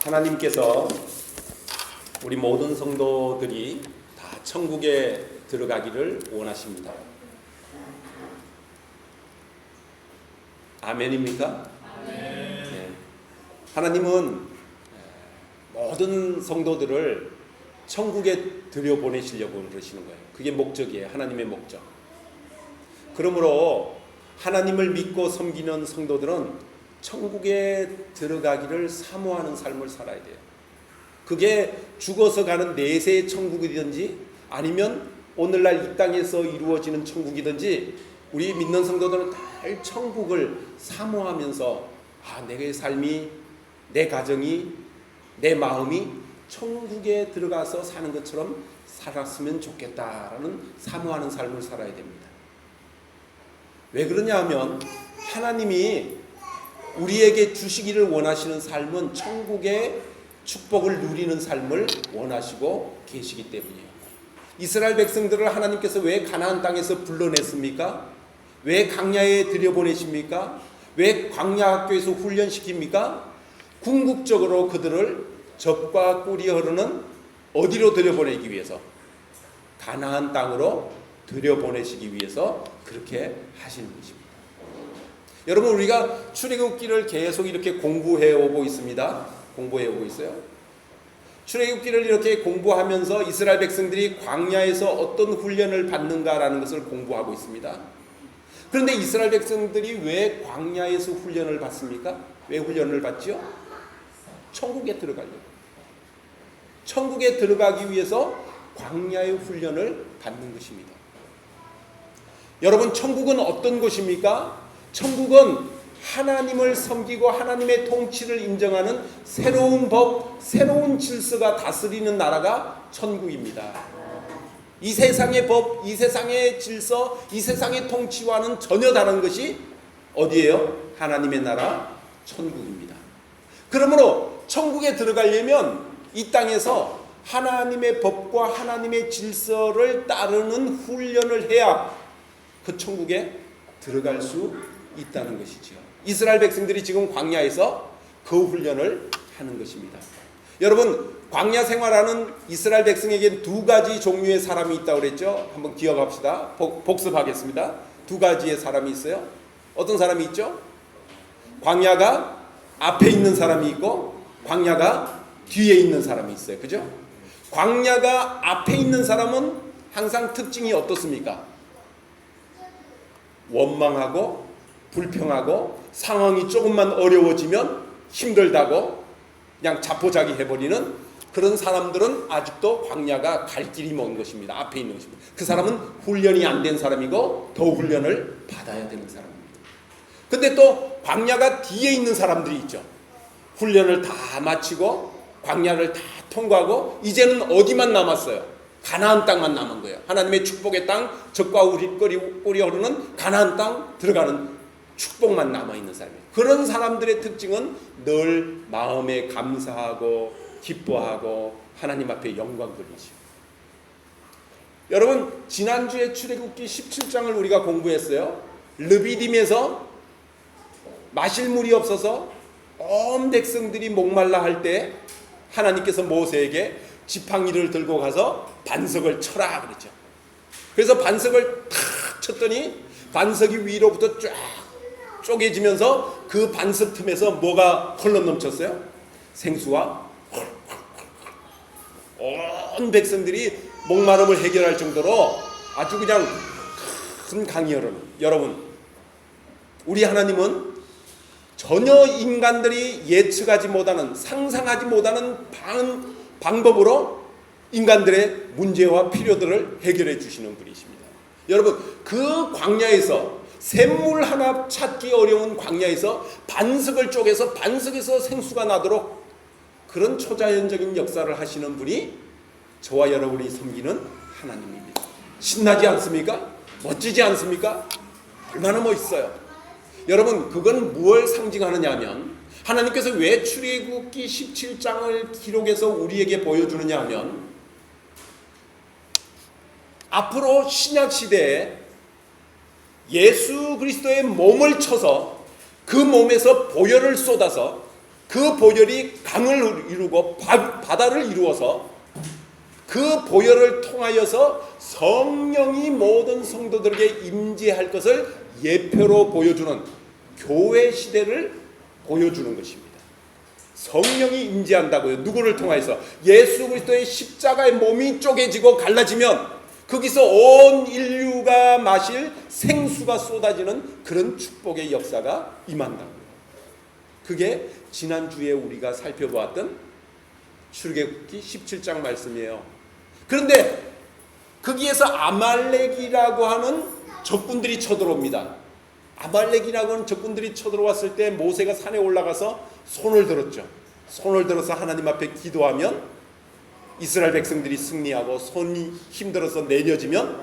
하나님께서 우리 모든 성도들이 다 천국에 들어가기를 원하십니다. 아멘입니까? 네. 하나님은 모든 성도들을 천국에 들여보내시려고 그러시는 거예요. 그게 목적이에요. 하나님의 목적. 그러므로 하나님을 믿고 섬기는 성도들은 천국에 들어가기를 사모하는 삶을 살아야 돼요. 그게 죽어서 가는 내세의 천국이든지 아니면 오늘날 이 땅에서 이루어지는 천국이든지 우리 믿는 성도들은 늘 천국을 사모하면서 내 삶이, 내 가정이, 내 마음이 천국에 들어가서 사는 것처럼 살았으면 좋겠다라는 사모하는 삶을 살아야 됩니다. 왜 그러냐 하면 하나님이 우리에게 주시기를 원하시는 삶은 천국의 축복을 누리는 삶을 원하시고 계시기 때문이에요. 이스라엘 백성들을 하나님께서 왜 가나안 땅에서 불러냈습니까? 왜 광야에 들여보내십니까? 왜 광야 학교에서 훈련시킵니까? 궁극적으로 그들을 젖과 꿀이 흐르는 어디로 들여보내기 위해서? 가나안 땅으로 들여보내시기 위해서 그렇게 하시는 것입니다. 여러분, 우리가 출애굽기를 계속 이렇게 공부해 오고 있습니다. 공부해 오고 있어요. 출애굽기를 이렇게 공부하면서 이스라엘 백성들이 광야에서 어떤 훈련을 받는가라는 것을 공부하고 있습니다. 그런데 이스라엘 백성들이 왜 광야에서 훈련을 받습니까? 왜 훈련을 받죠? 천국에 들어가려고. 천국에 들어가기 위해서 광야의 훈련을 받는 것입니다. 여러분, 천국은 어떤 곳입니까? 천국은 하나님을 섬기고 하나님의 통치를 인정하는 새로운 법, 새로운 질서가 다스리는 나라가 천국입니다. 이 세상의 법, 이 세상의 질서, 이 세상의 통치와는 전혀 다른 것이 어디예요? 하나님의 나라, 천국입니다. 그러므로 천국에 들어가려면 이 땅에서 하나님의 법과 하나님의 질서를 따르는 훈련을 해야 그 천국에 들어갈 수 있다는 것이죠. 이스라엘 백성들이 지금 광야에서 그 훈련을 하는 것입니다. 여러분, 광야 생활하는 이스라엘 백성에게 두 가지 종류의 사람이 있다고 그랬죠? 한번 기억합시다. 복습하겠습니다. 두 가지의 사람이 있어요. 어떤 사람이 있죠? 광야가 앞에 있는 사람이 있고 광야가 뒤에 있는 사람이 있어요. 그죠? 광야가 앞에 있는 사람은 항상 특징이 어떻습니까? 원망하고 불평하고 상황이 조금만 어려워지면 힘들다고 그냥 자포자기 해버리는 그런 사람들은 아직도 광야가 갈 길이 먼 것입니다. 앞에 있는 것입니다. 그 사람은 훈련이 안 된 사람이고 더 훈련을 받아야 되는 사람입니다. 근데 또 광야가 뒤에 있는 사람들이 있죠. 훈련을 다 마치고 광야를 다 통과하고 이제는 어디만 남았어요? 가나안 땅만 남은 거예요. 하나님의 축복의 땅, 젖과 꿀이 흐르는 가나안 땅 들어가는 축복만 남아있는 사람이에요. 그런 사람들의 특징은 늘 마음에 감사하고 기뻐하고 하나님 앞에 영광 돌리죠. 여러분, 지난주에 출애굽기 17장을 우리가 공부했어요. 르비딤에서 마실 물이 없어서 온 백성들이 목말라 할 때 하나님께서 모세에게 지팡이를 들고 가서 반석을 쳐라 그랬죠. 그래서 반석을 탁 쳤더니 반석이 위로부터 쫙 쪼개지면서 그 반석 틈에서 뭐가 흘러 넘쳤어요? 생수와 온 백성들이 목마름을 해결할 정도로 아주 그냥 큰 강이 흐르는. 여러분, 우리 하나님은 전혀 인간들이 예측하지 못하는, 상상하지 못하는 방법으로 인간들의 문제와 필요들을 해결해 주시는 분이십니다. 여러분, 그 광야에서 샘물 하나 찾기 어려운 광야에서 반석을 쪼개서 반석에서 생수가 나도록 그런 초자연적인 역사를 하시는 분이 저와 여러분이 섬기는 하나님입니다. 신나지 않습니까? 멋지지 않습니까? 얼마나 멋있어요. 여러분, 그건 무엇을 상징하느냐 하면 하나님께서 왜 출애굽기 17장을 기록해서 우리에게 보여주느냐 하면 앞으로 신약시대에 예수 그리스도의 몸을 쳐서 그 몸에서 보혈을 쏟아서 그 보혈이 강을 이루고 바다를 이루어서 그 보혈을 통하여서 성령이 모든 성도들에게 임재할 것을 예표로 보여주는 교회 시대를 보여주는 것입니다. 성령이 임재한다고요. 누구를 통하여서? 예수 그리스도의 십자가의 몸이 쪼개지고 갈라지면 거기서 온 인류가 마실 생수가 쏟아지는 그런 축복의 역사가 임한다고요. 그게 지난주에 우리가 살펴보았던 출애굽기 17장 말씀이에요. 그런데 거기에서 아말렉이라고 하는 적군들이 쳐들어옵니다. 아말렉이라고 하는 적군들이 쳐들어왔을 때 모세가 산에 올라가서 손을 들었죠. 손을 들어서 하나님 앞에 기도하면 이스라엘 백성들이 승리하고 손이 힘들어서 내려지면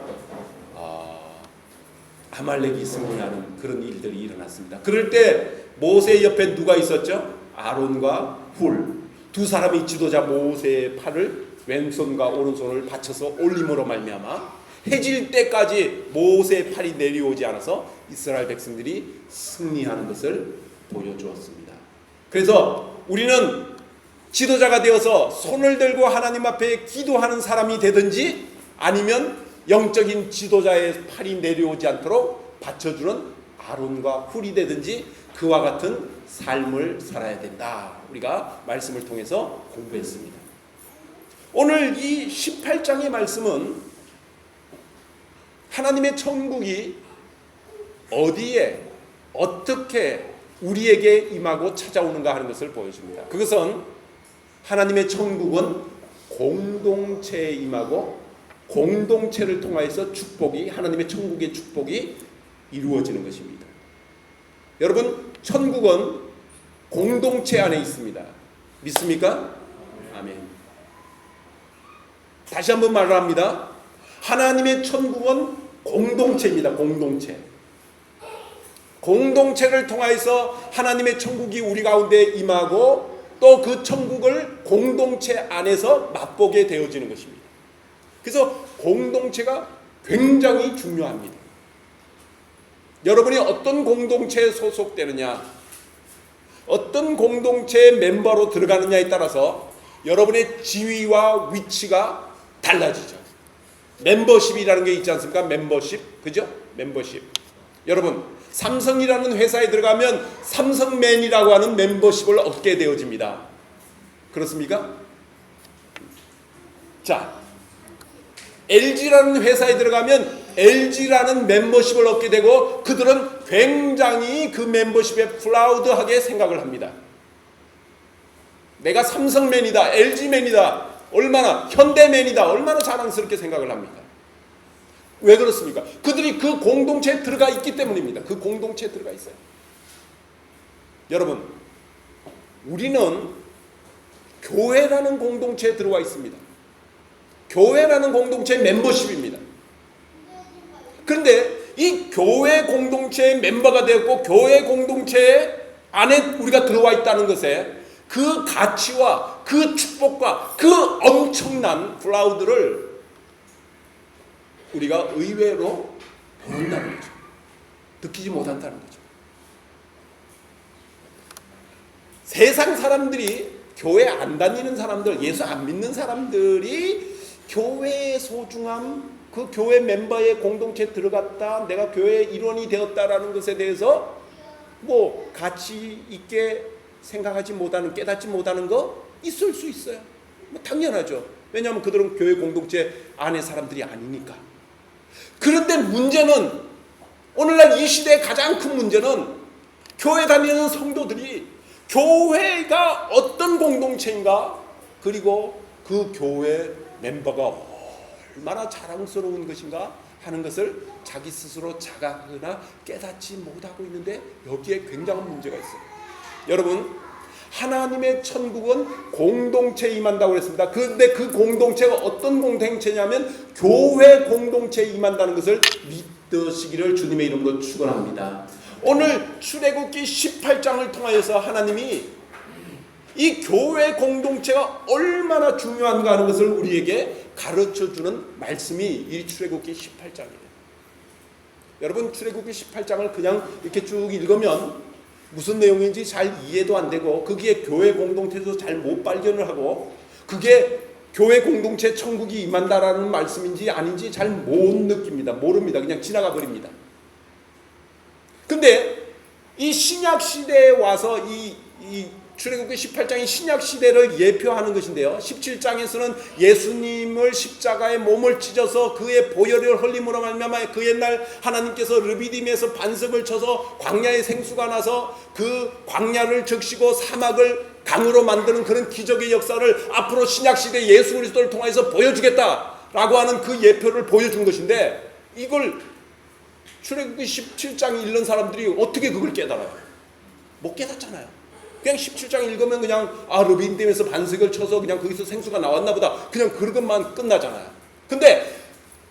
아말렉이 승리하는 그런 일들이 일어났습니다. 그럴 때 모세 옆에 누가 있었죠? 아론과 훌. 두 사람이 지도자 모세의 팔을 왼손과 오른손을 받쳐서 올림으로 말미암아 해질 때까지 모세의 팔이 내려오지 않아서 이스라엘 백성들이 승리하는 것을 보여주었습니다. 그래서 우리는 지도자가 되어서 손을 들고 하나님 앞에 기도하는 사람이 되든지 아니면 영적인 지도자의 팔이 내려오지 않도록 받쳐주는 아론과 훌이 되든지 그와 같은 삶을 살아야 된다. 우리가 말씀을 통해서 공부했습니다. 오늘 이 18장의 말씀은 하나님의 천국이 어디에 어떻게 우리에게 임하고 찾아오는가 하는 것을 보여줍니다. 그것은 하나님의 천국은 공동체에 임하고 공동체를 통하여서 축복이 하나님의 천국의 축복이 이루어지는 것입니다. 여러분, 천국은 공동체 안에 있습니다. 믿습니까? 아멘. 다시 한번 말을 합니다. 하나님의 천국은 공동체입니다. 공동체. 공동체를 통하여서 하나님의 천국이 우리 가운데 임하고 또 그 천국을 공동체 안에서 맛보게 되어지는 것입니다. 그래서 공동체가 굉장히 중요합니다. 여러분이 어떤 공동체에 소속되느냐, 어떤 공동체의 멤버로 들어가느냐에 따라서 여러분의 지위와 위치가 달라지죠. 멤버십이라는 게 있지 않습니까? 멤버십, 그죠? 멤버십. 여러분, 삼성이라는 회사에 들어가면 삼성맨이라고 하는 멤버십을 얻게 되어집니다. 그렇습니까? 자, LG라는 회사에 들어가면 LG라는 멤버십을 얻게 되고 그들은 굉장히 그 멤버십에 프라우드하게 생각을 합니다. 내가 삼성맨이다, LG맨이다, 얼마나 현대맨이다, 얼마나 자랑스럽게 생각을 합니다. 왜 그렇습니까? 그들이 그 공동체에 들어가 있기 때문입니다. 그 공동체에 들어가 있어요. 여러분, 우리는 교회라는 공동체에 들어와 있습니다. 교회라는 공동체의 멤버십입니다. 그런데 이 교회 공동체의 멤버가 되었고 교회 공동체 안에 우리가 들어와 있다는 것에 그 가치와 그 축복과 그 엄청난 플라우드를 우리가 의외로 모른다는 거죠. 느끼지 못한다는 거죠. 세상 사람들이 교회 안 다니는 사람들, 예수 안 믿는 사람들이 교회의 소중함, 그 교회 멤버의 공동체에 들어갔다, 내가 교회의 일원이 되었다라는 것에 대해서 뭐 가치 있게 생각하지 못하는, 깨닫지 못하는 거 있을 수 있어요. 뭐 당연하죠. 왜냐하면 그들은 교회 공동체 안의 사람들이 아니니까. 그런데 문제는, 오늘날 이 시대의 가장 큰 문제는 교회 다니는 성도들이 교회가 어떤 공동체인가, 그리고 그 교회 멤버가 얼마나 자랑스러운 것인가 하는 것을 자기 스스로 자각하거나 깨닫지 못하고 있는데 여기에 굉장한 문제가 있어요. 여러분, 하나님의 천국은 공동체에 임한다고 그랬습니다. 그런데 그 공동체가 어떤 공동체냐면 교회 공동체에 임한다는 것을 믿으시기를 주님의 이름으로 축원합니다. 오늘 출애굽기 18장을 통하여서 하나님이 이 교회 공동체가 얼마나 중요한가 하는 것을 우리에게 가르쳐주는 말씀이 이 출애굽기 18장이에요. 여러분, 출애굽기 18장을 그냥 이렇게 쭉 읽으면 무슨 내용인지 잘 이해도 안 되고 그게 교회 공동체에서 잘 못 발견을 하고 그게 교회 공동체 천국이 임한다라는 말씀인지 아닌지 잘 못 느낍니다. 모릅니다. 그냥 지나가 버립니다. 근데 이 신약 시대에 와서 이 출애굽기 18장이 신약 시대를 예표하는 것인데요. 17장에서는 예수님을 십자가에 몸을 찢어서 그의 보혈을 흘림으로 말미암아 그 옛날 하나님께서 르비딤에서 반석을 쳐서 광야에 생수가 나서 그 광야를 적시고 사막을 강으로 만드는 그런 기적의 역사를 앞으로 신약 시대 예수 그리스도를 통해서 보여주겠다라고 하는 그 예표를 보여준 것인데 이걸 출애굽기 17장 읽는 사람들이 어떻게 그걸 깨달아요? 못 깨닫잖아요. 그냥 17장 읽으면 그냥 르빈딤에서 반석을 쳐서 그냥 거기서 생수가 나왔나 보다 그냥 그것만 끝나잖아요. 근데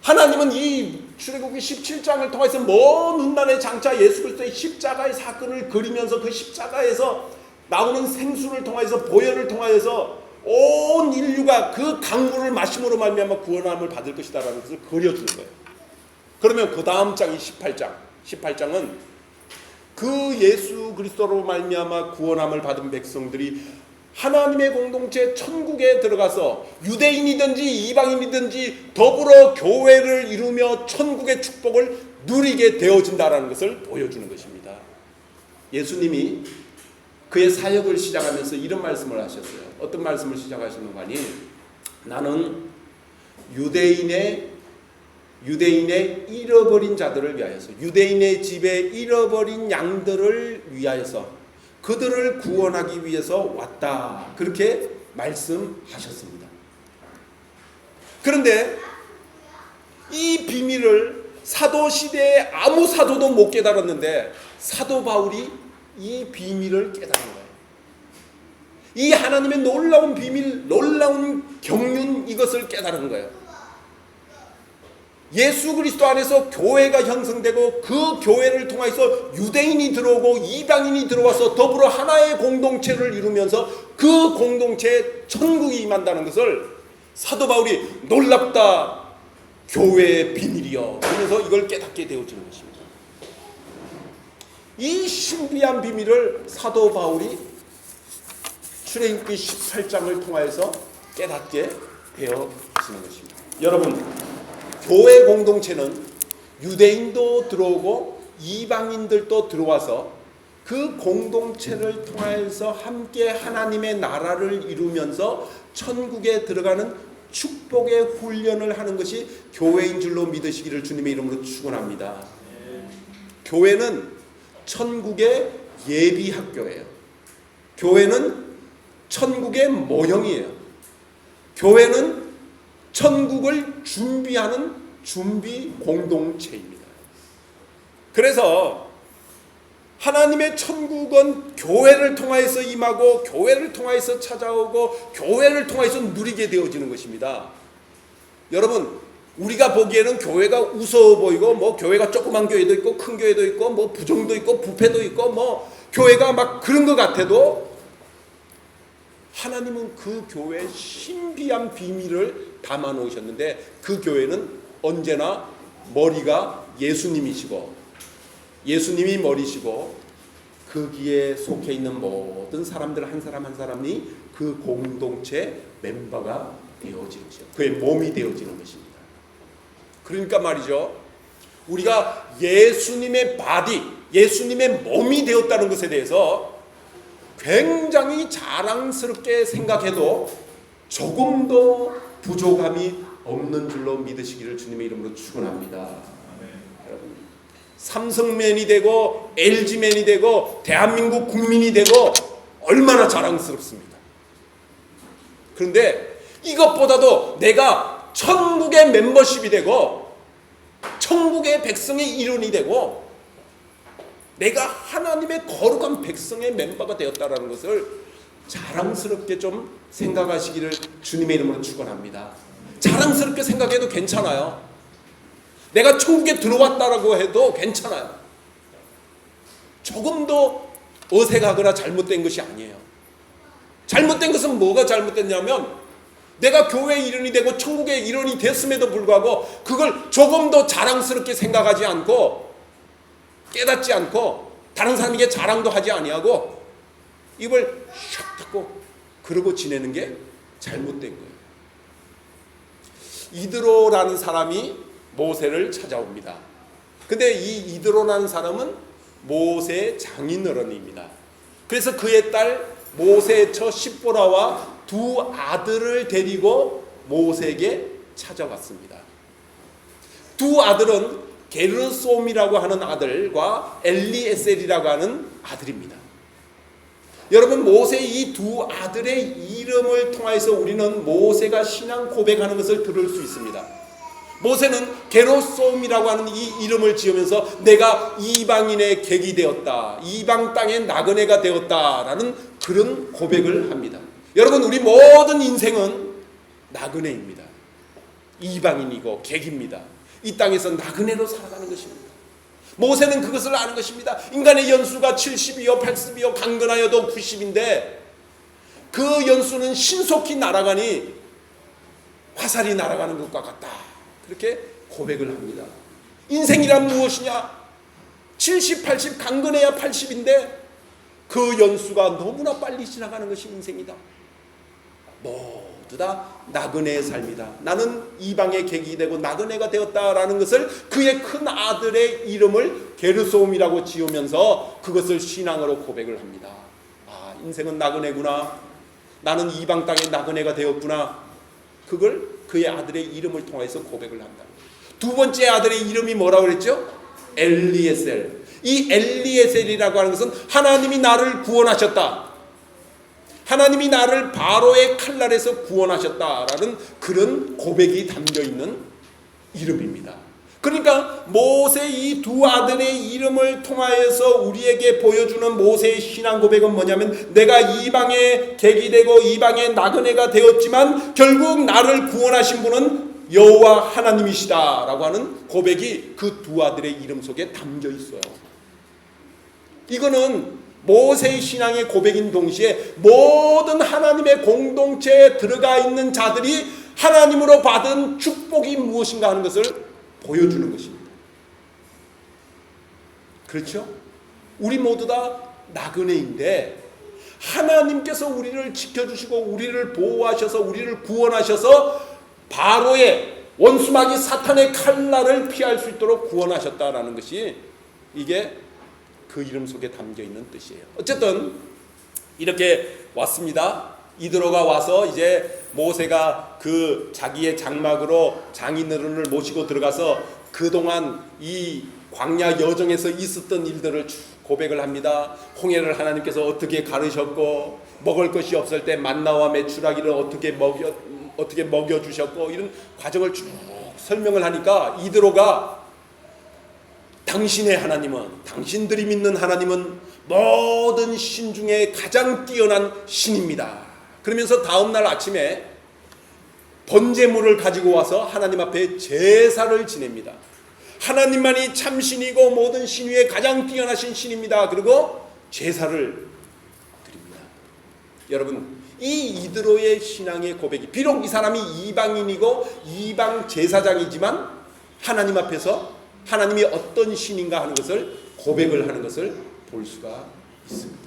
하나님은 이 출애굽기 17장을 통해서 먼 훗날에 장차 예수 그리스도의 십자가의 사건을 그리면서 그 십자가에서 나오는 생수를 통해서 보혈을 통하여서 온 인류가 그 강물을 마심으로 말미암아 구원함을 받을 것이다라는 것을 그려주는 거예요. 그러면 그 다음 장이 18장은 그 예수 그리스도로 말미암아 구원함을 받은 백성들이 하나님의 공동체 천국에 들어가서 유대인이든지 이방인이든지 더불어 교회를 이루며 천국의 축복을 누리게 되어진다라는 것을 보여주는 것입니다. 예수님이 그의 사역을 시작하면서 이런 말씀을 하셨어요. 어떤 말씀을 시작하시는가 하니 나는 유대인의 잃어버린 자들을 위하여서 유대인의 집에 잃어버린 양들을 위하여서 그들을 구원하기 위해서 왔다. 그렇게 말씀하셨습니다. 그런데 이 비밀을 사도시대에 아무 사도도 못 깨달았는데 사도 바울이 이 비밀을 깨달은 거예요. 이 하나님의 놀라운 비밀, 놀라운 경륜 이것을 깨달은 거예요. 예수 그리스도 안에서 교회가 형성되고 그 교회를 통해서 유대인이 들어오고 이방인이 들어와서 더불어 하나의 공동체를 이루면서 그 공동체에 천국이 임한다는 것을 사도 바울이 놀랍다 교회의 비밀이여 그러면서 이걸 깨닫게 되어지는 것입니다. 이 신비한 비밀을 사도 바울이 출애굽기 18장을 통해서 깨닫게 되어지는 것입니다. 여러분, 교회 공동체는 유대인도 들어오고 이방인들도 들어와서 그 공동체를 통해서 함께 하나님의 나라를 이루면서 천국에 들어가는 축복의 훈련을 하는 것이 교회인 줄로 믿으시기를 주님의 이름으로 축원합니다. 교회는 천국의 예비학교예요. 교회는 천국의 모형이에요. 교회는 천국을 준비하는 준비 공동체입니다. 그래서 하나님의 천국은 교회를 통해서 임하고 교회를 통해서 찾아오고 교회를 통해서 누리게 되어지는 것입니다. 여러분, 우리가 보기에는 교회가 우스워 보이고 뭐 교회가 조그만 교회도 있고 큰 교회도 있고 뭐 부정도 있고 부패도 있고 뭐 교회가 막 그런 것 같아도 하나님은 그 교회의 신비한 비밀을 담아 놓으셨는데 그 교회는 언제나 머리가 예수님이시고 예수님이 머리시고 거기에 속해 있는 모든 사람들 한 사람 한 사람이 그 공동체 멤버가 되어지는 것이죠. 그의 몸이 되어지는 것입니다. 그러니까 말이죠. 우리가 예수님의 바디, 예수님의 몸이 되었다는 것에 대해서 굉장히 자랑스럽게 생각해도 조금도 부족함이 없는 줄로 믿으시기를 주님의 이름으로 축원합니다. 여러분, 삼성맨이 되고 LG맨이 되고 대한민국 국민이 되고 얼마나 자랑스럽습니다. 그런데 이것보다도 내가 천국의 멤버십이 되고 천국의 백성의 일원이 되고 내가 하나님의 거룩한 백성의 멤버가 되었다라는 것을 자랑스럽게 좀 생각하시기를 주님의 이름으로 축원합니다. 자랑스럽게 생각해도 괜찮아요. 내가 천국에 들어왔다라고 해도 괜찮아요. 조금도 어색하거나 잘못된 것이 아니에요. 잘못된 것은 뭐가 잘못됐냐면 내가 교회의 일원이 되고 천국의 일원이 됐음에도 불구하고 그걸 조금 더 자랑스럽게 생각하지 않고 깨닫지 않고 다른 사람에게 자랑도 하지 아니하고 입을 샥 닫고 그러고 지내는 게 잘못된 거예요. 이드로라는 사람이 모세를 찾아옵니다. 근데 이 이드로라는 사람은 모세의 장인어른입니다. 그래서 그의 딸 모세의 처 십보라와 두 아들을 데리고 모세에게 찾아왔습니다. 두 아들은 게르솜이라고 하는 아들과 엘리에셀이라고 하는 아들입니다. 여러분, 모세의 이 두 아들의 이름을 통해서 우리는 모세가 신앙 고백하는 것을 들을 수 있습니다. 모세는 게르솜이라고 하는 이 이름을 지으면서 내가 이방인의 객이 되었다, 이방 땅의 나그네가 되었다라는 그런 고백을 합니다. 여러분, 우리 모든 인생은 나그네입니다. 이방인이고 객입니다. 이 땅에서 나그네로 살아가는 것입니다. 모세는 그것을 아는 것입니다. 인간의 연수가 70이요 80이요 강건하여도 90인데 그 연수는 신속히 날아가니 화살이 날아가는 것과 같다, 그렇게 고백을 합니다. 인생이란 무엇이냐? 70, 80 강건해야 80인데 그 연수가 너무나 빨리 지나가는 것이 인생이다. 모두 다 나그네의 삶이다. 나는 이방의 객이 되고 나그네가 되었다라는 것을 그의 큰 아들의 이름을 게르솜이라고 지으면서 그것을 신앙으로 고백을 합니다. 아, 인생은 나그네구나. 나는 이방 땅의 나그네가 되었구나. 그걸 그의 아들의 이름을 통해서 고백을 한다. 두 번째 아들의 이름이 뭐라고 그랬죠? 엘리에셀. 이 엘리에셀이라고 하는 것은 하나님이 나를 구원하셨다, 하나님이 나를 바로의 칼날에서 구원하셨다라는 그런 고백이 담겨있는 이름입니다. 그러니까 모세 이 두 아들의 이름을 통하여서 우리에게 보여주는 모세의 신앙 고백은 뭐냐면 내가 이방의 객이 되고 이방의 나그네가 되었지만 결국 나를 구원하신 분은 여호와 하나님이시다라고 하는 고백이 그 두 아들의 이름 속에 담겨 있어요. 이거는 모세의 신앙의 고백인 동시에 모든 하나님의 공동체에 들어가 있는 자들이 하나님으로 받은 축복이 무엇인가 하는 것을 보여주는 것입니다. 그렇죠? 우리 모두 다 나그네인데 하나님께서 우리를 지켜주시고 우리를 보호하셔서 우리를 구원하셔서 바로의 원수마귀 사탄의 칼날을 피할 수 있도록 구원하셨다라는 것이 이게 그 이름 속에 담겨있는 뜻이에요. 어쨌든 이렇게 왔습니다. 이드로가 와서 이제 모세가 그 자기의 장막으로 장인어른을 모시고 들어가서 그동안 이 광야 여정에서 있었던 일들을 고백을 합니다. 홍해를 하나님께서 어떻게 가르셨고 먹을 것이 없을 때 만나와 메추라기를 어떻게 먹여주셨고 이런 과정을 쭉 설명을 하니까 이드로가 당신의 하나님은, 당신들이 믿는 하나님은 모든 신 중에 가장 뛰어난 신입니다. 그러면서 다음날 아침에 번제물을 가지고 와서 하나님 앞에 제사를 지냅니다. 하나님만이 참 신이고 모든 신 위에 가장 뛰어나신 신입니다. 그리고 제사를 드립니다. 여러분, 이 이드로의 신앙의 고백이 비록 이 사람이 이방인이고 이방 제사장이지만 하나님 앞에서 하나님이 어떤 신인가 하는 것을 고백을 하는 것을 볼 수가 있습니다.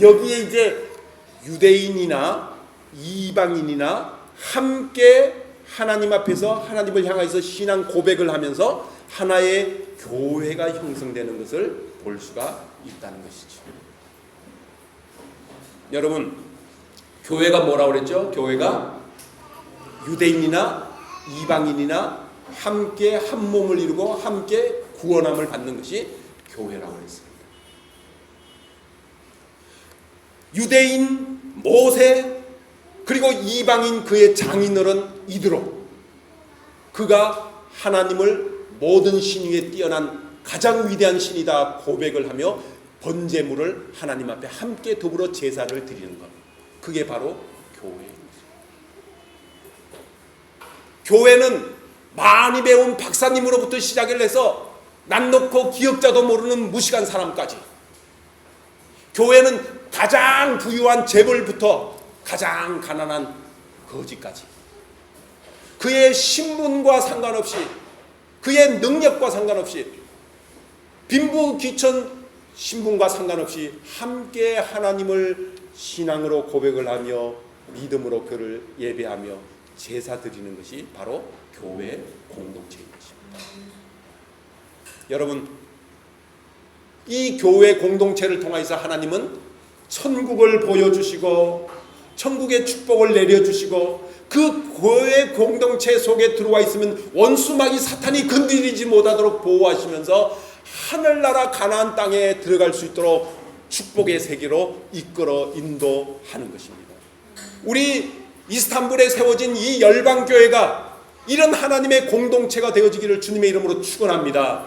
여기에 이제 유대인이나 이방인이나 함께 하나님 앞에서 하나님을 향해서 신앙 고백을 하면서 하나의 교회가 형성되는 것을 볼 수가 있다는 것이죠. 여러분, 교회가 뭐라고 그랬죠? 교회가 유대인이나 이방인이나 함께 한 몸을 이루고 함께 구원함을 받는 것이 교회라고 했습니다. 유대인 모세 그리고 이방인 그의 장인어른 이드로, 그가 하나님을 모든 신 위에 뛰어난 가장 위대한 신이다 고백을 하며 번제물을 하나님 앞에 함께 더불어 제사를 드리는 것, 그게 바로 교회입니다. 교회는 많이 배운 박사님으로부터 시작을 해서 난 놓고 기억자도 모르는 무식한 사람까지, 교회는 가장 부유한 재벌부터 가장 가난한 거지까지 그의 신분과 상관없이 그의 능력과 상관없이 빈부 귀천 신분과 상관없이 함께 하나님을 신앙으로 고백을 하며 믿음으로 그를 예배하며 제사 드리는 것이 바로 교회 공동체인 것입니다. 여러분, 이 교회 공동체를 통해서 하나님은 천국을 보여주시고 천국의 축복을 내려주시고 그 교회 공동체 속에 들어와 있으면 원수마귀 사탄이 건드리지 못하도록 보호하시면서 하늘나라 가나안 땅에 들어갈 수 있도록 축복의 세계로 이끌어 인도하는 것입니다. 우리 이스탄불에 세워진 이 열방교회가 이런 하나님의 공동체가 되어지기를 주님의 이름으로 축원합니다.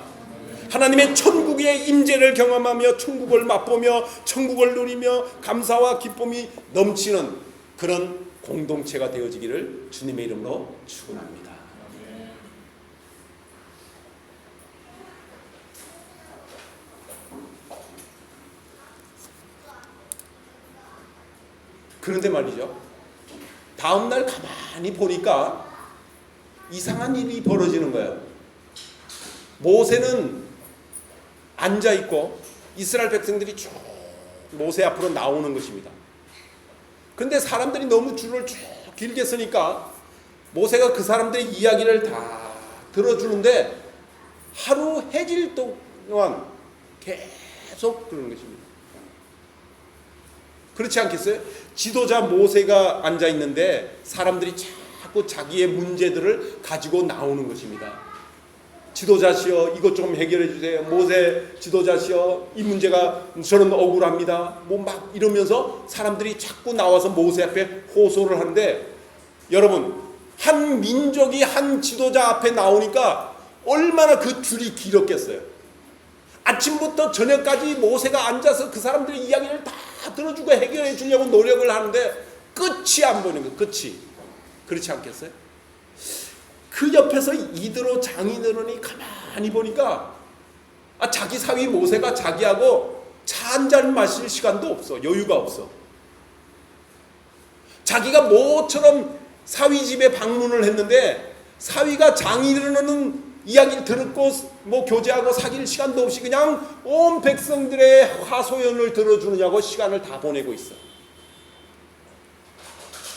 하나님의 천국의 임재를 경험하며 천국을 맛보며 천국을 누리며 감사와 기쁨이 넘치는 그런 공동체가 되어지기를 주님의 이름으로 축원합니다. 그런데 말이죠, 다음날 가만히 보니까 이상한 일이 벌어지는 거예요. 모세는 앉아있고 이스라엘 백성들이 쭉 모세 앞으로 나오는 것입니다. 그런데 사람들이 너무 줄을 쭉 길게 서니까 모세가 그 사람들의 이야기를 다 들어주는데 하루 해질 동안 계속 그러는 것입니다. 그렇지 않겠어요? 지도자 모세가 앉아있는데 사람들이 자꾸 자기의 문제들을 가지고 나오는 것입니다. 지도자시여 이것 좀 해결해 주세요. 모세 지도자시여 이 문제가 저는 억울합니다. 뭐 막 이러면서 사람들이 자꾸 나와서 모세 앞에 호소를 하는데, 여러분, 한 민족이 한 지도자 앞에 나오니까 얼마나 그 줄이 길었겠어요. 아침부터 저녁까지 모세가 앉아서 그 사람들의 이야기를 다 들어주고 해결해 주려고 노력을 하는데 끝이 안 보이는 거예요. 끝이. 그렇지 않겠어요? 그 옆에서 이드로 장인어른이 가만히 보니까 자기 사위 모세가 자기하고 차 한 잔 마실 시간도 없어. 여유가 없어. 자기가 모처럼 사위 집에 방문을 했는데 사위가 장인어른 이야기를 듣고 뭐 교제하고 사귈 시간도 없이 그냥 온 백성들의 하소연을 들어주느냐고 시간을 다 보내고 있어.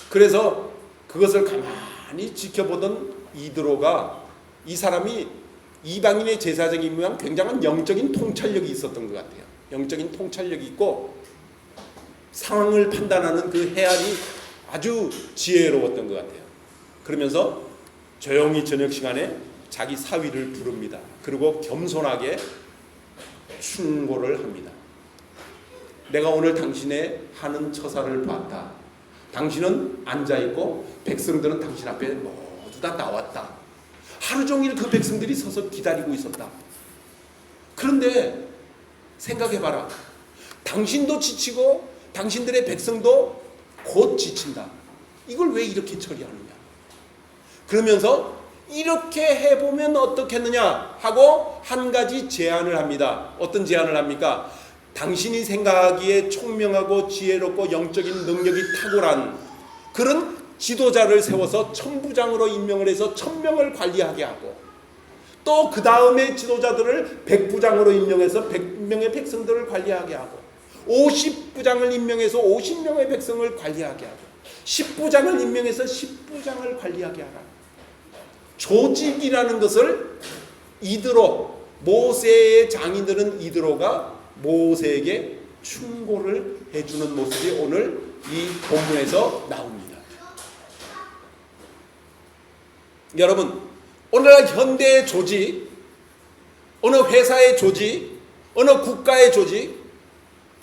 그래서 그것을 가만히 지켜보던 이드로가, 이 사람이 이방인의 제사장이면 굉장한 영적인 통찰력이 있었던 것 같아요. 영적인 통찰력이 있고 상황을 판단하는 그 헤아리 아주 지혜로웠던 것 같아요. 그러면서 조용히 저녁 시간에 자기 사위를 부릅니다. 그리고 겸손하게 충고를 합니다. 내가 오늘 당신의 하는 처사를 봤다. 당신은 앉아있고 백성들은 당신 앞에 모두 다 나왔다. 하루 종일 그 백성들이 서서 기다리고 있었다. 그런데 생각해봐라. 당신도 지치고 당신들의 백성도 곧 지친다. 이걸 왜 이렇게 처리하느냐. 그러면서 이렇게 해보면 어떻겠느냐 하고 한 가지 제안을 합니다. 어떤 제안을 합니까? 당신이 생각하기에 총명하고 지혜롭고 영적인 능력이 탁월한 그런 지도자를 세워서 천부장으로 임명을 해서 1000명을 관리하게 하고, 또 그 다음에 지도자들을 백부장으로 임명해서 100명의 백성들을 관리하게 하고, 50부장을 임명해서 50명의 백성을 관리하게 하고, 10부장을 임명해서 10부장을 관리하게 하라. 조직이라는 것을 이드로, 모세의 장인들은 이드로가 모세에게 충고를 해주는 모습이 오늘 이 본문에서 나옵니다. 여러분, 오늘날 현대의 조직, 어느 회사의 조직, 어느 국가의 조직,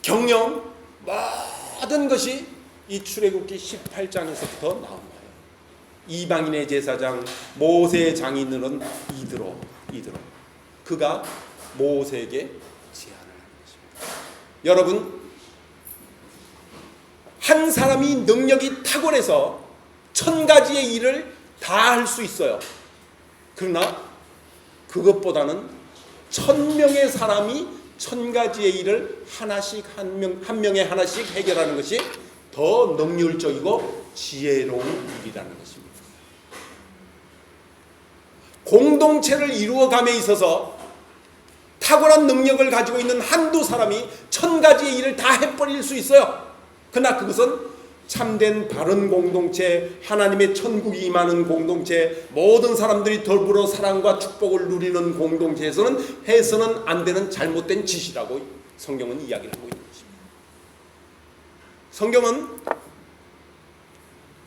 경영, 모든 것이 이 출애굽기 18장에서부터 나온 거예요. 이방인의 제사장, 모세의 장인은 이드로. 그가 모세에게 제안을 한 것입니다. 여러분, 한 사람이 능력이 탁월해서 1000가지의 일을 다 할 수 있어요. 그러나 그것보다는 1000명의 사람이 1000가지의 일을 하나씩 한 명에 하나씩 해결하는 것이 더 능률적이고 지혜로운 일이라는 것입니다. 공동체를 이루어감에 있어서 탁월한 능력을 가지고 있는 한두 사람이 1000가지의 일을 다 해버릴 수 있어요. 그러나 그것은 참된 바른 공동체, 하나님의 천국이 임하는 공동체, 모든 사람들이 더불어 사랑과 축복을 누리는 공동체에서는 해서는 안 되는 잘못된 짓이라고 성경은 이야기를 하고 있는 것입니다. 성경은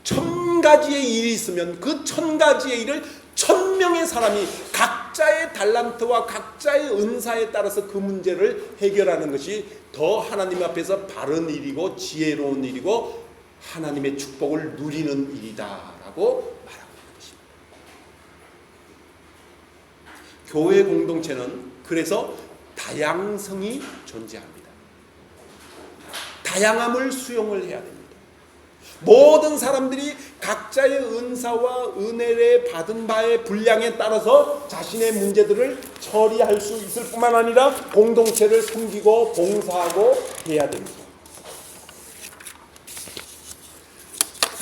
1000가지의 일이 있으면 그 1000가지의 일을 1000명의 사람이 각자의 달란트와 각자의 은사에 따라서 그 문제를 해결하는 것이 더 하나님 앞에서 바른 일이고 지혜로운 일이고 하나님의 축복을 누리는 일이다라고 말하고 있는 것입니다. 교회 공동체는 그래서 다양성이 존재합니다. 다양함을 수용을 해야 됩니다. 모든 사람들이 각자의 은사와 은혜를 받은 바의 분량에 따라서 자신의 문제들을 처리할 수 있을 뿐만 아니라 공동체를 섬기고 봉사하고 해야 됩니다.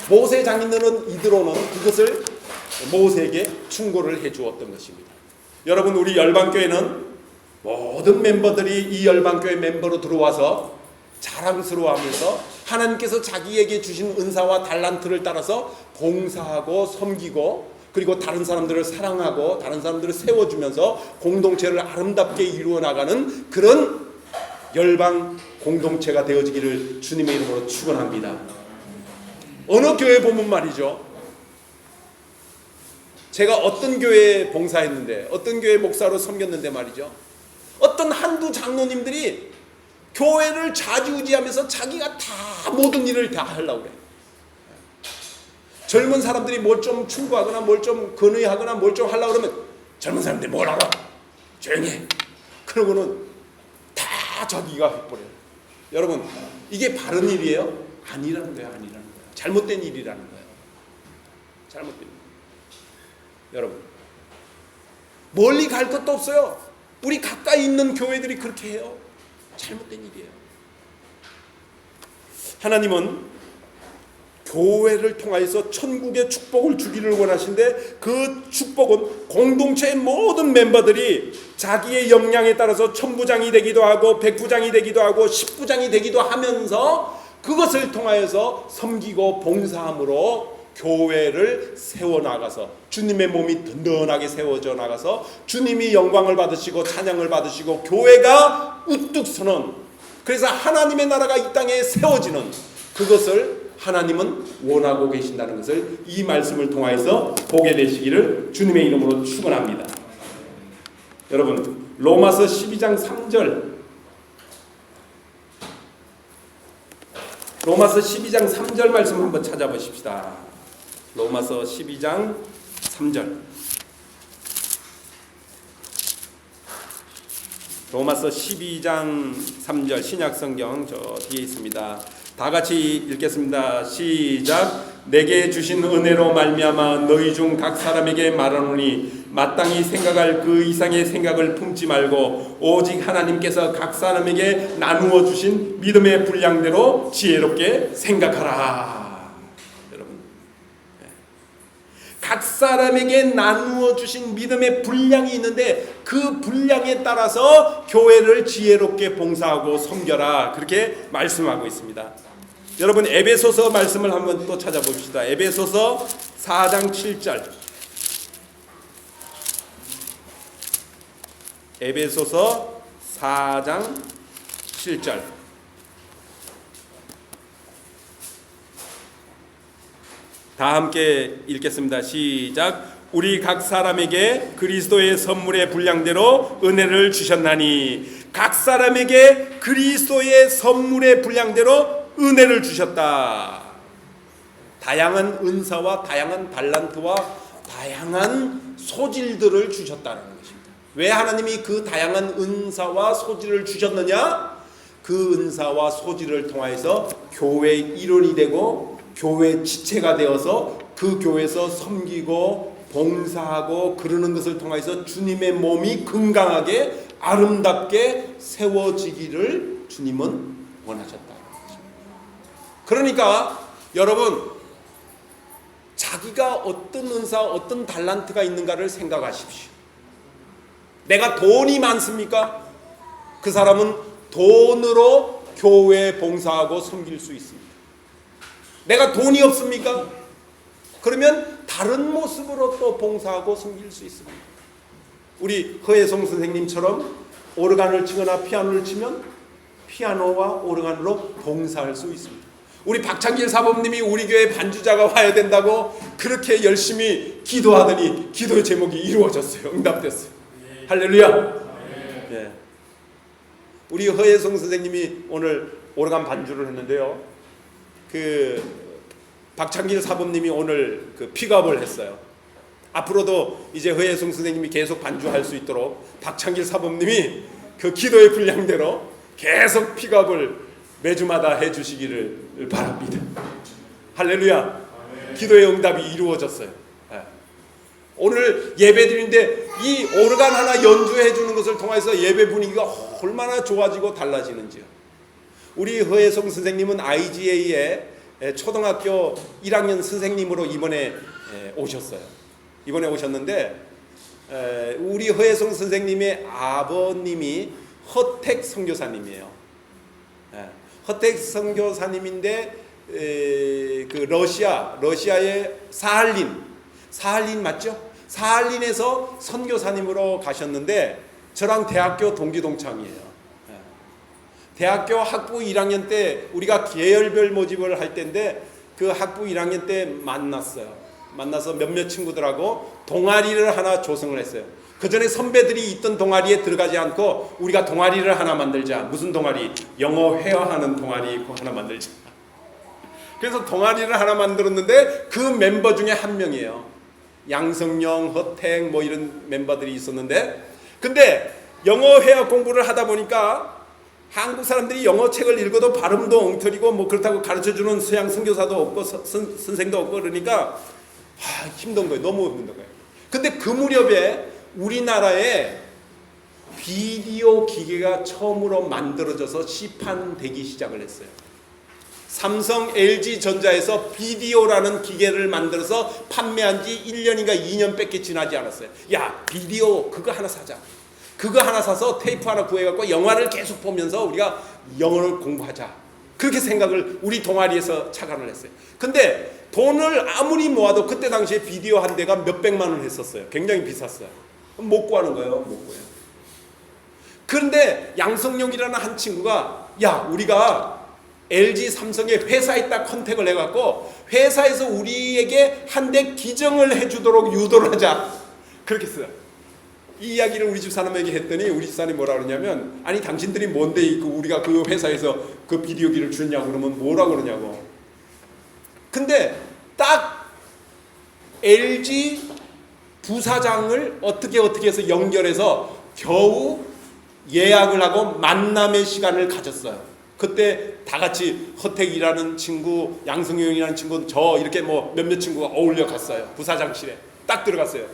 모세 장인들은 이드로는 그것을 모세에게 충고를 해 주었던 것입니다. 여러분, 우리 열방교회는 모든 멤버들이 이 열방교회 멤버로 들어와서 자랑스러워하면서 하나님께서 자기에게 주신 은사와 달란트를 따라서 봉사하고 섬기고 그리고 다른 사람들을 사랑하고 다른 사람들을 세워주면서 공동체를 아름답게 이루어 나가는 그런 열방 공동체가 되어지기를 주님의 이름으로 축원합니다. 어느 교회 보면 말이죠, 제가 어떤 교회에 봉사했는데 어떤 교회 목사로 섬겼는데 말이죠, 어떤 한두 장로님들이 교회를 좌지우지하면서 자기가 다 모든 일을 다 하려고 그래. 젊은 사람들이 뭘 좀 충고하거나 뭘 좀 건의하거나 뭘 좀 하려고 그러면 젊은 사람들이 뭘 알아? 조용히 해. 그러고는 다 자기가 해버려요. 여러분, 이게 바른 일이에요? 아니라는 거예요. 아니라는 거예요. 잘못된 일이라는 거예요. 잘못된 일. 여러분, 멀리 갈 것도 없어요. 우리 가까이 있는 교회들이 그렇게 해요. 잘못된 일이에요. 하나님은 교회를 통하여서 천국의 축복을 주기를 원하신데 그 축복은 공동체의 모든 멤버들이 자기의 역량에 따라서 천부장이 되기도 하고 백부장이 되기도 하고 십부장이 되기도 하면서 그것을 통하여서 섬기고 봉사함으로 교회를 세워나가서 주님의 몸이 든든하게 세워져 나가서 주님이 영광을 받으시고 찬양을 받으시고 교회가 우뚝 서는, 그래서 하나님의 나라가 이 땅에 세워지는 그것을 하나님은 원하고 계신다는 것을 이 말씀을 통하여서 보게 되시기를 주님의 이름으로 축원합니다. 여러분, 로마서 12장 3절, 로마서 12장 3절 말씀 한번 찾아보십시다. 로마서 12장 3절. 로마서 12장 3절 신약성경 저 뒤에 있습니다. 다 같이 읽겠습니다. 시작. 내게 주신 은혜로 말미암아 너희 중 각 사람에게 말하노니 마땅히 생각할 그 이상의 생각을 품지 말고 오직 하나님께서 각 사람에게 나누어 주신 믿음의 분량대로 지혜롭게 생각하라. 각 사람에게 나누어 주신 믿음의 분량이 있는데 그 분량에 따라서 교회를 지혜롭게 봉사하고 섬겨라, 그렇게 말씀하고 있습니다. 여러분, 에베소서 말씀을 한번 또 찾아봅시다. 에베소서 4장 7절. 에베소서 4장 7절. 다 함께 읽겠습니다. 시작. 우리 각 사람에게 그리스도의 선물의 분량대로 은혜를 주셨나니, 각 사람에게 그리스도의 선물의 분량대로 은혜를 주셨다. 다양한 은사와 다양한 달란트와 다양한 소질들을 주셨다는 것입니다. 왜 하나님이 그 다양한 은사와 소질을 주셨느냐? 그 은사와 소질을 통해서 교회의 일원이 되고 교회 지체가 되어서 그 교회에서 섬기고 봉사하고 그러는 것을 통해서 주님의 몸이 건강하게 아름답게 세워지기를 주님은 원하셨다. 그러니까 여러분, 자기가 어떤 은사, 어떤 달란트가 있는가를 생각하십시오. 내가 돈이 많습니까? 그 사람은 돈으로 교회에 봉사하고 섬길 수 있습니다. 내가 돈이 없습니까? 그러면 다른 모습으로 또 봉사하고 섬길 수 있습니다. 우리 허혜성 선생님처럼 오르간을 치거나 피아노를 치면 피아노와 오르간으로 봉사할 수 있습니다. 우리 박창길 사범님이 우리 교회 반주자가 와야 된다고 그렇게 열심히 기도하더니 기도의 제목이 이루어졌어요. 응답됐어요. 할렐루야. 예. 우리 허혜성 선생님이 오늘 오르간 반주를 했는데요. 그 박창길 사범님이 오늘 그 픽업을 했어요. 앞으로도 이제 허혜성 선생님이 계속 반주할 수 있도록 박창길 사범님이 그 기도의 분량대로 계속 픽업을 매주마다 해주시기를 바랍니다. 할렐루야. 기도의 응답이 이루어졌어요. 오늘 예배 드리는데 이 오르간 하나 연주해 주는 것을 통해서 예배 분위기가 얼마나 좋아지고 달라지는지요. 우리 허혜성 선생님은 IGA의 초등학교 1학년 선생님으로 이번에 오셨어요. 이번에 오셨는데 우리 허혜성 선생님의 아버님이 허택 선교사님이에요. 허택 선교사님인데 그 러시아의 사할린 맞죠? 사할린에서 선교사님으로 가셨는데 저랑 대학교 동기동창이에요. 대학교 학부 1학년 때 우리가 계열별 모집을 할 때인데 그 학부 1학년 때 만나서 몇몇 친구들하고 동아리를 하나 조성을 했어요. 그 전에 선배들이 있던 동아리에 들어가지 않고 우리가 동아리를 하나 만들자. 무슨 동아리? 영어 회화하는 동아리 하나 만들자. 그래서 동아리를 하나 만들었는데 그 멤버 중에 한 명이에요. 양성영, 허택 뭐 이런 멤버들이 있었는데 근데 영어 회화 공부를 하다 보니까 한국 사람들이 영어 책을 읽어도 발음도 엉터리고 뭐 그렇다고 가르쳐주는 서양 선교사도 없고 선생도 없고 그러니까 힘든 거예요. 너무 힘든 거예요. 근데 그 무렵에 우리나라에 비디오 기계가 처음으로 만들어져서 시판되기 시작을 했어요. 삼성, LG전자에서 비디오라는 기계를 만들어서 판매한 지 1년인가 2년밖에 지나지 않았어요. 야, 비디오 그거 하나 사자. 그거 하나 사서 테이프 하나 구해갖고 영화를 계속 보면서 우리가 영어를 공부하자. 그렇게 생각을 우리 동아리에서 착안을 했어요. 근데 돈을 아무리 모아도 그때 당시에 비디오 한 대가 몇백만 원 했었어요. 굉장히 비쌌어요. 못 구하는 거예요. 못 구해요. 그런데 양성용이라는 한 친구가 야, 우리가 LG 삼성의 회사에 딱 컨택을 해갖고 회사에서 우리에게 한 대 기증을 해주도록 유도를 하자. 그렇게 했어요. 이 이야기를 우리 집사람에게 했더니 우리 집사람이 뭐라 그러냐면 아니 당신들이 뭔데 우리가 그 회사에서 그 비디오기를 주냐고 그러면 뭐라 그러냐고. 근데 딱 LG 부사장을 어떻게 해서 연결해서 겨우 예약을 하고 만남의 시간을 가졌어요. 그때 다 같이 허택이라는 친구, 양성용이라는 친구, 저 이렇게 뭐 몇몇 친구가 어울려 갔어요. 부사장실에 딱 들어갔어요.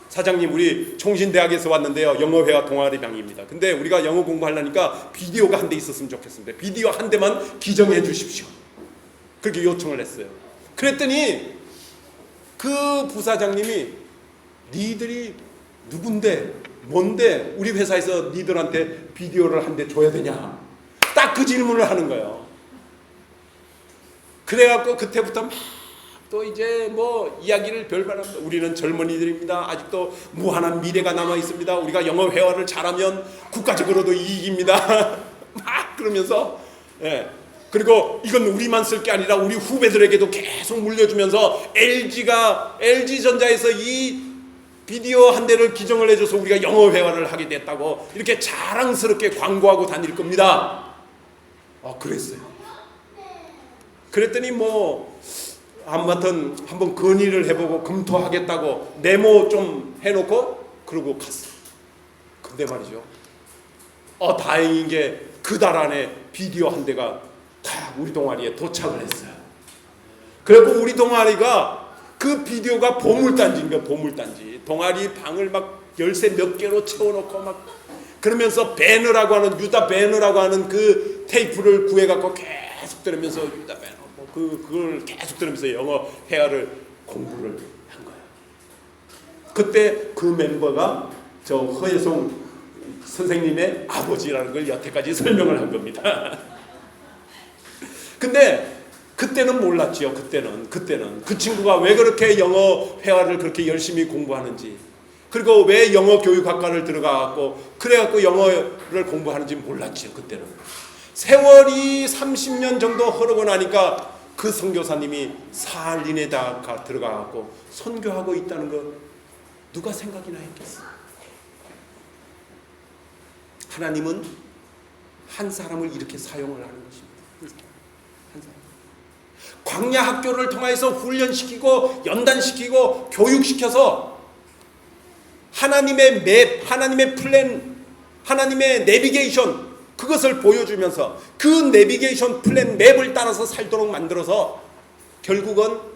사장님, 우리 총신대학에서 왔는데요. 영어회화 동아리방입니다. 근데 우리가 영어 공부하려니까 비디오가 한 대 있었으면 좋겠습니다. 비디오 한 대만 기증해 주십시오. 그렇게 요청을 했어요. 그랬더니 그 부사장님이 니들이 누군데 뭔데 우리 회사에서 니들한테 비디오를 한 대 줘야 되냐. 딱 그 질문을 하는 거예요. 그래갖고 그때부터 막 또 이제 뭐 이야기를 별발합니다. 우리는 젊은이들입니다. 아직도 무한한 미래가 남아 있습니다. 우리가 영어 회화를 잘하면 국가적으로도 이익입니다. 막 그러면서 그리고 이건 우리만 쓸 게 아니라 우리 후배들에게도 계속 물려주면서 LG전자에서 이 비디오 한 대를 기증을 해줘서 우리가 영어 회화를 하게 됐다고 이렇게 자랑스럽게 광고하고 다닐 겁니다. 그랬어요. 그랬더니 뭐 아무튼 한번 건의를 해보고 검토하겠다고 메모 좀 해놓고 그러고 갔어요. 근데 말이죠. 다행인 게 그 달 안에 비디오 한 대가 다 우리 동아리에 도착을 했어요. 그리고 우리 동아리가 그 비디오가 보물단지인 거야. 보물단지. 동아리 방을 막 열쇠 몇 개로 채워놓고 막 그러면서 배너라고 하는 유다 배너라고 하는 그 테이프를 구해갖고 계속 들으면서 유다 배너 그걸 계속 들으면서 영어 회화를 공부를 한 거예요. 그때 그 멤버가 저 허혜성 선생님의 아버지라는 걸 여태까지 설명을 한 겁니다. 근데 그때는 몰랐지요. 그때는 그 친구가 왜 그렇게 영어 회화를 그렇게 열심히 공부하는지, 그리고 왜 영어 교육학과를 들어가갖고 그래갖고 영어를 공부하는지 몰랐지요. 그때는. 세월이 30년 정도 흐르고 나니까 그 선교사님이 사할린에 들어가갖고 선교하고 있다는 거 누가 생각이나 했겠어. 하나님은 한 사람을 이렇게 사용을 하는 것입니다. 한 사람. 광야 학교를 통해서 훈련시키고 연단시키고 교육시켜서 하나님의 맵, 하나님의 플랜, 하나님의 내비게이션, 그것을 보여주면서 그 내비게이션 플랜 맵을 따라서 살도록 만들어서 결국은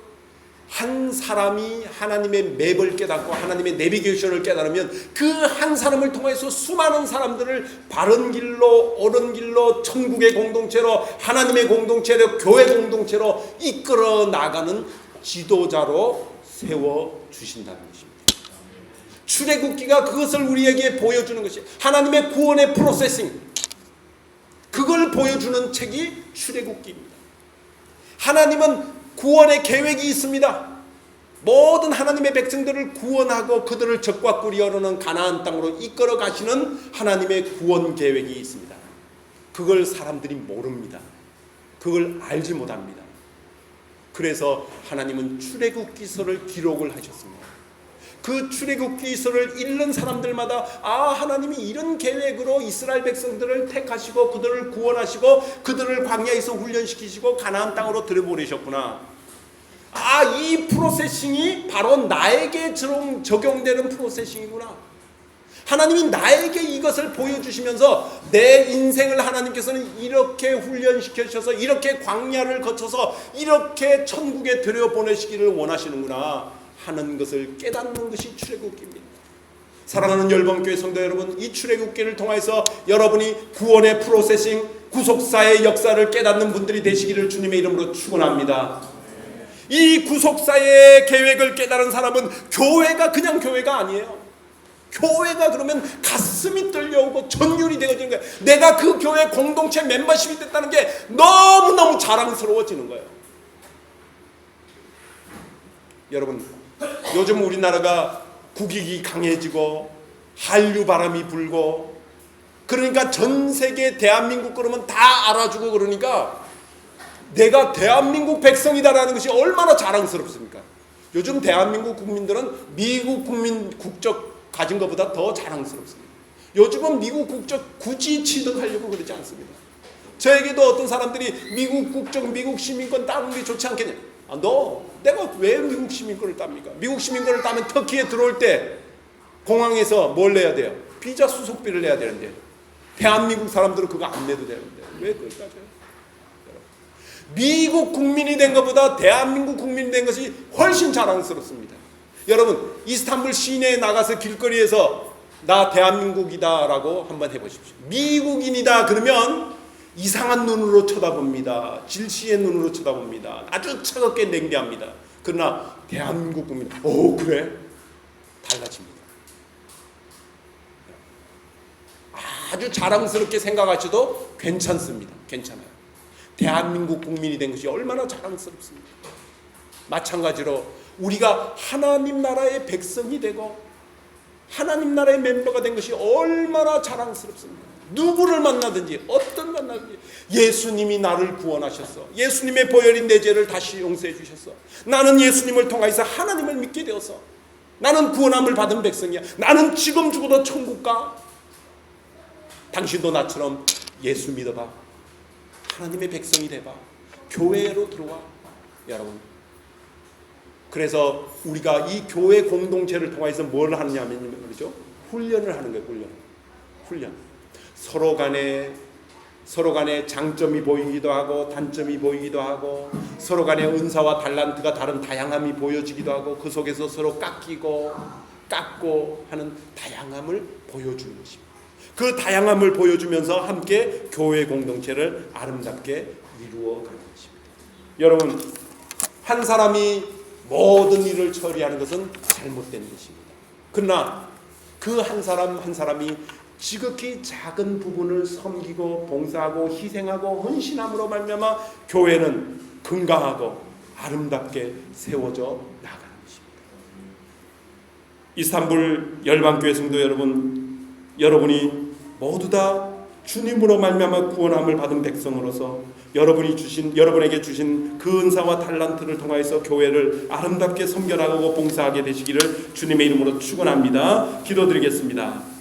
한 사람이 하나님의 맵을 깨닫고 하나님의 내비게이션을 깨달으면 그 한 사람을 통해서 수많은 사람들을 바른 길로, 옳은 길로, 천국의 공동체로, 하나님의 공동체로, 교회 공동체로 이끌어 나가는 지도자로 세워주신다는 것입니다. 출애굽기가 그것을 우리에게 보여주는 것이 하나님의 구원의 프로세싱, 그걸 보여주는 책이 출애굽기입니다. 하나님은 구원의 계획이 있습니다. 모든 하나님의 백성들을 구원하고 그들을 적과 꿀이 흐르는 가나안 땅으로 이끌어 가시는 하나님의 구원 계획이 있습니다. 그걸 사람들이 모릅니다. 그걸 알지 못합니다. 그래서 하나님은 출애굽기서를 기록을 하셨습니다. 그 출애굽기서를 읽는 사람들마다 하나님이 이런 계획으로 이스라엘 백성들을 택하시고 그들을 구원하시고 그들을 광야에서 훈련시키시고 가나안 땅으로 들여보내셨구나. 이 프로세싱이 바로 나에게 적용되는 프로세싱이구나. 하나님이 나에게 이것을 보여주시면서 내 인생을 하나님께서는 이렇게 훈련시켜주셔서 이렇게 광야를 거쳐서 이렇게 천국에 들여보내시기를 원하시는구나 하는 것을 깨닫는 것이 출애굽기입니다. 사랑하는 열방교회 성도 여러분, 이 출애굽기를 통해서 여러분이 구원의 프로세싱, 구속사의 역사를 깨닫는 분들이 되시기를 주님의 이름으로 축원합니다. 이 구속사의 계획을 깨달은 사람은 교회가 그냥 교회가 아니에요. 교회가 그러면 가슴이 떨려오고 전율이 되어지는 거예요. 내가 그 교회 공동체 멤버십이 됐다는 게 너무너무 자랑스러워지는 거예요. 여러분, 요즘 우리나라가 국익이 강해지고 한류 바람이 불고 그러니까 전 세계 대한민국 그러면 다 알아주고 그러니까 내가 대한민국 백성이다라는 것이 얼마나 자랑스럽습니까? 요즘 대한민국 국민들은 미국 국민 국적 가진 것보다 더 자랑스럽습니다. 요즘은 미국 국적 굳이 취득하려고 그러지 않습니다. 저에게도 어떤 사람들이 미국 국적, 미국 시민권 따는 게 좋지 않겠냐? 내가 왜 미국 시민권을 tab니까? 미국 시민권을 따면 터키에 들어올 때 공항에서 뭘 내야 돼요? 비자 수속비를 내야 되는데 대한민국 사람들은 그거 안 내도 되는데 왜 그걸 따져요? 미국 국민이 된 것보다 대한민국 국민이 된 것이 훨씬 자랑스럽습니다. 여러분, 이스탄불 시내에 나가서 길거리에서 나 대한민국이다 라고 한번 해보십시오. 미국인이다 그러면 이상한 눈으로 쳐다봅니다. 질시의 눈으로 쳐다봅니다. 아주 차갑게 냉대합니다. 그러나 대한민국 국민, 그래? 달라집니다. 아주 자랑스럽게 생각하셔도 괜찮습니다. 괜찮아요. 대한민국 국민이 된 것이 얼마나 자랑스럽습니까? 마찬가지로 우리가 하나님 나라의 백성이 되고 하나님 나라의 멤버가 된 것이 얼마나 자랑스럽습니까? 누구를 만나든지 어떤 만나든지 예수님이 나를 구원하셨어. 예수님의 보혈인 내 죄를 다시 용서해 주셨어. 나는 예수님을 통해서 하나님을 믿게 되었어. 나는 구원함을 받은 백성이야. 나는 지금 죽어도 천국 가. 당신도 나처럼 예수 믿어봐. 하나님의 백성이 돼봐. 교회로 들어와. 여러분, 그래서 우리가 이 교회 공동체를 통해서 뭘 하느냐면 그렇죠? 훈련을 하는 거예요. 훈련. 서로 간에 장점이 보이기도 하고 단점이 보이기도 하고 서로 간에 은사와 달란트가 다른 다양함이 보여지기도 하고 그 속에서 서로 깎고 하는 다양함을 보여주는 것입니다. 그 다양함을 보여주면서 함께 교회 공동체를 아름답게 이루어가는 것입니다. 여러분, 한 사람이 모든 일을 처리하는 것은 잘못된 것입니다. 그러나 그 한 사람이 지극히 작은 부분을 섬기고 봉사하고 희생하고 헌신함으로 말미암아 교회는 건강하고 아름답게 세워져 나가는 것입니다. 이스탄불 열방교회 성도 여러분, 여러분이 모두 다 주님으로 말미암아 구원함을 받은 백성으로서 여러분에게 주신 그 은사와 달란트를 통하여서 교회를 아름답게 섬겨나가고 봉사하게 되시기를 주님의 이름으로 축원합니다. 기도드리겠습니다.